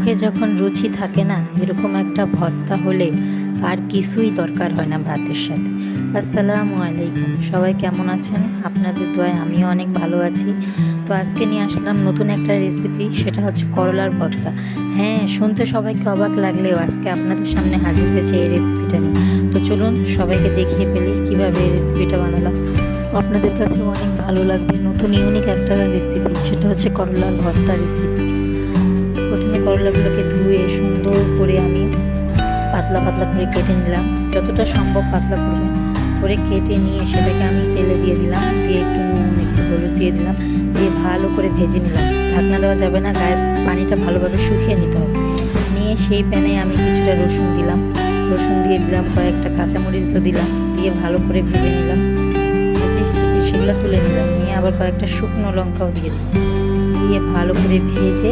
মুখে যখন রুচি থাকে না, এরকম একটা ভর্তা হলে আর কিছুই দরকার হয় না ভাতের সাথে। আসসালামু আলাইকুম, সবাই কেমন আছেন? আপনাদের দোয়ায় আমিও অনেক ভালো আছি। তো আজকে নিয়ে আসলাম নতুন একটা রেসিপি, সেটা হচ্ছে করলার ভর্তা। হ্যাঁ, শুনতে সবাইকে অবাক লাগলেও আজকে আপনাদের সামনে হাজির হয়েছে এই রেসিপিটা নিয়ে। তো চলুন সবাইকে দেখিয়ে ফেলি কীভাবে এই রেসিপিটা বানালাম। আপনাদের কাছেও অনেক ভালো লাগবে। নতুন ইউনিক একটা রেসিপি, সেটা হচ্ছে করলার ভর্তা রেসিপি। প্রথমে করলাগুলোকে ধুয়ে সুন্দর করে আমি পাতলা পাতলা করে কেটে নিলাম। যতটা সম্ভব পাতলা করে কেটে নিয়ে সেটাকে আমি তেলে দিয়ে দিলাম, দিয়ে একটু নুন একটু হলুদ দিয়ে দিলাম, দিয়ে ভালো করে ভেজে নিলাম। ঢাকনা দেওয়া যাবে না, গায়ের পানিটা ভালোভাবে শুকিয়ে নিতে হবে। নিয়ে সেই প্যানে আমি কিছুটা রসুন দিলাম, রসুন দিয়ে দিলাম, কয়েকটা কাঁচামরিচও দিলাম, দিয়ে ভালো করে ভেজে নিলাম। ভেজে সেগুলো তুলে নিলাম, নিয়ে আবার কয়েকটা শুকনো লঙ্কাও দিয়ে দিলাম, দিয়ে ভালো করে ভেজে